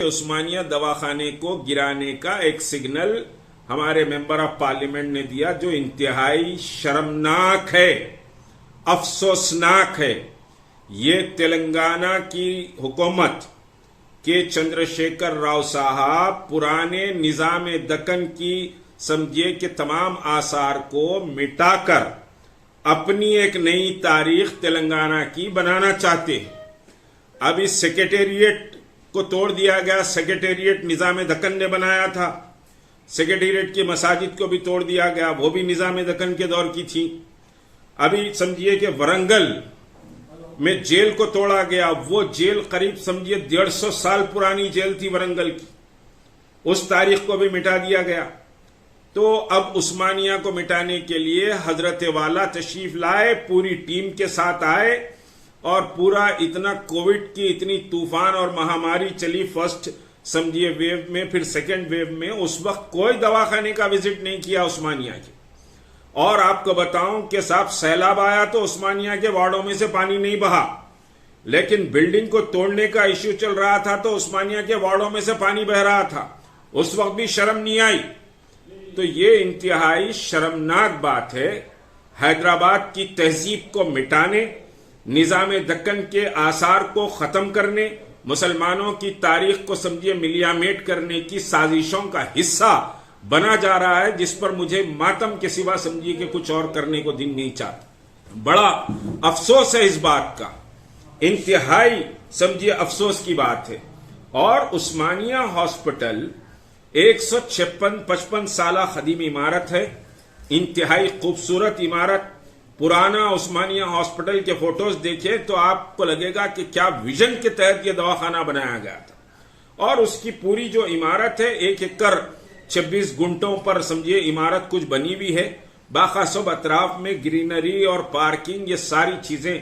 عثمانیہ دواخانے کو گرانے کا ایک سگنل ہمارے ممبر آف پارلیمنٹ نے دیا جو انتہائی شرمناک ہے، افسوسناک ہے۔ یہ تلنگانہ کی حکومت کے چندرشیکھر راؤ صاحب پرانے نظام دکن کی سمجھے کہ تمام آثار کو مٹا کر اپنی ایک نئی تاریخ تلنگانہ کی بنانا چاہتے ہیں۔ اب اس سیکریٹریٹ کو توڑ دیا گیا۔ سیکریٹریٹ نظام دکن نے بنایا تھا۔ سیکریٹریٹ کی مساجد کو بھی توڑ دیا گیا، وہ بھی نظام دکن کے دور کی تھی۔ ابھی سمجھیے کہ ورنگل میں جیل کو توڑا گیا، وہ جیل قریب سمجھیے 150 سال پرانی جیل تھی ورنگل کی، اس تاریخ کو بھی مٹا دیا گیا۔ تو اب عثمانیہ کو مٹانے کے لیے حضرت والا تشریف لائے، پوری ٹیم کے ساتھ آئے، اور پورا اتنا کووڈ کی اتنی طوفان اور مہاماری چلی، فرسٹ سمجھیے ویو میں، پھر سیکنڈ ویو میں، اس وقت کوئی دواخانے کا وزٹ نہیں کیا عثمانیہ کے۔ اور آپ کو بتاؤں کہ صاحب سیلاب آیا تو عثمانیہ کے وارڈوں میں سے پانی نہیں بہا، لیکن بلڈنگ کو توڑنے کا ایشو چل رہا تھا تو عثمانیہ کے وارڈوں میں سے پانی بہ رہا تھا، اس وقت بھی شرم نہیں آئی۔ تو یہ انتہائی شرمناک بات ہے۔ حیدرآباد کی تہذیب کو مٹانے، نظام دکن کے آثار کو ختم کرنے، مسلمانوں کی تاریخ کو سمجھے ملیامیٹ کرنے کی سازشوں کا حصہ بنا جا رہا ہے، جس پر مجھے ماتم کے سوا سمجھیے کہ کچھ اور کرنے کو دل نہیں چاہتا۔ بڑا افسوس ہے اس بات کا، انتہائی سمجھیے افسوس کی بات ہے۔ اور عثمانیہ ہاسپٹل 156 سالہ قدیم عمارت ہے، انتہائی خوبصورت عمارت۔ پرانا عثمانیہ ہاسپٹل کے فوٹوز دیکھیں تو آپ کو لگے گا کہ کیا ویژن کے تحت یہ دواخانہ بنایا گیا تھا۔ اور اس کی پوری جو عمارت ہے 1 ایکڑ 26 گنٹوں پر سمجھیے عمارت کچھ بنی ہوئی ہے، باخاصب اطراف میں گرینری اور پارکنگ، یہ ساری چیزیں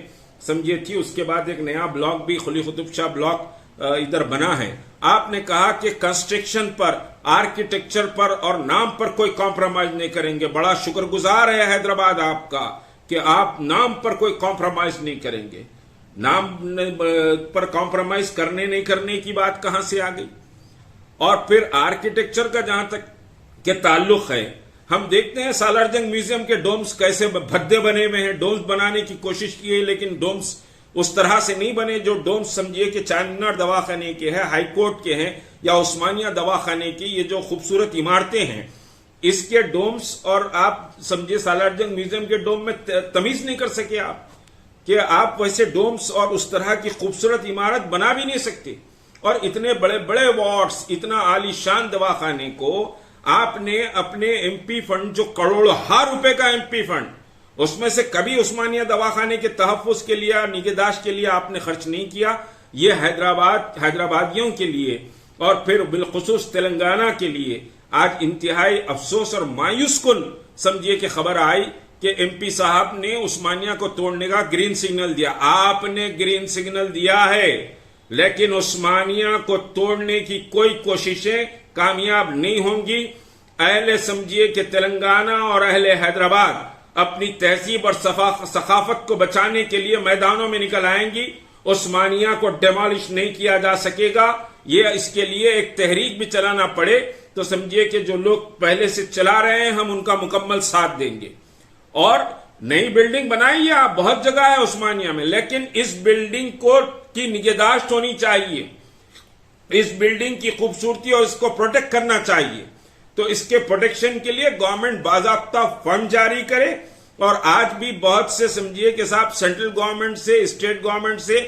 سمجھیے تھی۔ اس کے بعد ایک نیا بلاک بھی قلی قطب شاہ بلاک ادھر بنا ہے۔ آپ نے کہا کہ کنسٹرکشن پر، آرکیٹیکچر پر اور نام پر کوئی کمپرومائز نہیں کریں گے۔ بڑا شکر گزار ہے حیدرآباد آپ کا کہ آپ نام پر کوئی کمپرومائز نہیں کریں گے۔ نام پر کمپرومائز نہیں کرنے کی بات کہاں سے آ گئی؟ اور پھر آرکیٹیکچر کا جہاں تک کہ تعلق ہے، ہم دیکھتے ہیں سالار جنگ میوزیم کے ڈومز کیسے بھدے بنے ہوئے ہیں۔ ڈومز بنانے کی کوشش کی ہے، لیکن ڈومز اس طرح سے نہیں بنے جو ڈومز سمجھیے کہ چارمینار دواخانے کے ہیں، ہائی کورٹ کے ہیں، یا عثمانیہ دواخانے کی یہ جو خوبصورت عمارتیں ہیں، اس کے ڈومز اور آپ سمجھے سالار جنگ میوزیم کے ڈوم میں تمیز نہیں کر سکے آپ کہ آپ ویسے ڈومز اور اس طرح کی خوبصورت عمارت بنا بھی نہیں سکتے۔ اور اتنے بڑے بڑے وارڈز، اتنا عالی شان دواخانے کو آپ نے اپنے ایم پی فنڈ، جو کروڑوں روپے کا ایم پی فنڈ، اس میں سے کبھی عثمانیہ دواخانے کے تحفظ کے لیے، نگہداشت کے لیے آپ نے خرچ نہیں کیا۔ یہ حیدرآبادیوں کے لیے اور پھر بالخصوص تلنگانہ کے لیے آج انتہائی افسوس اور مایوس کن سمجھیے کہ خبر آئی کہ ایم پی صاحب نے عثمانیہ کو توڑنے کا گرین سگنل دیا۔ آپ نے گرین سگنل دیا ہے، لیکن عثمانیہ کو توڑنے کی کوئی کوششیں کامیاب نہیں ہوں گی۔ اہل سمجھیے کہ تلنگانہ اور اہل حیدرآباد اپنی تہذیب اور ثقافت کو بچانے کے لیے میدانوں میں نکل آئیں گی۔ عثمانیہ کو ڈیمالش نہیں کیا جا سکے گا۔ یہ اس کے لیے ایک تحریک بھی چلانا پڑے تو سمجھیے کہ جو لوگ پہلے سے چلا رہے ہیں ہم ان کا مکمل ساتھ دیں گے۔ اور نئی بلڈنگ بنائیے آپ، بہت جگہ ہے عثمانیہ میں، لیکن اس بلڈنگ کو کی نگہداشت ہونی چاہیے، اس بلڈنگ کی خوبصورتی اور اس کو پروٹیکٹ کرنا چاہیے۔ تو اس کے پروٹیکشن کے لیے گورنمنٹ باضابطہ فنڈ جاری کرے۔ اور آج بھی بہت سے سمجھیے کہ صاحب سینٹرل گورنمنٹ سے، اسٹیٹ گورنمنٹ سے،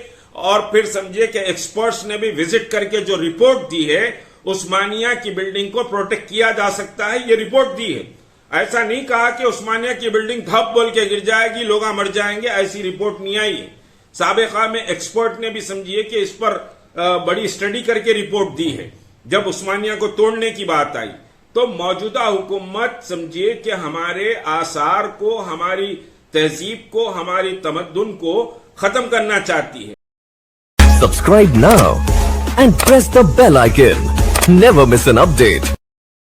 اور پھر سمجھیے کہ ایکسپرٹس نے بھی وزٹ کر کے جو رپورٹ دی ہے، عثمانیہ کی بلڈنگ کو پروٹیکٹ کیا جا سکتا ہے، یہ رپورٹ دی ہے۔ ایسا نہیں کہا کہ عثمانیہ کی بلڈنگ دھپ بول کے گر جائے گی، لوگ مر جائیں گے، ایسی رپورٹ نہیں آئی ہے۔ سابقہ میں ایکسپرٹ نے بھی سمجھیے کہ اس پر بڑی اسٹڈی کر کے رپورٹ دی ہے۔ جب عثمانیہ کو توڑنے کی بات آئی تو موجودہ حکومت سمجھیے کہ ہمارے آثار کو، ہماری تہذیب کو، ہماری تمدن کو ختم کرنا چاہتی ہے۔ Subscribe now and press the bell icon. Never miss an update.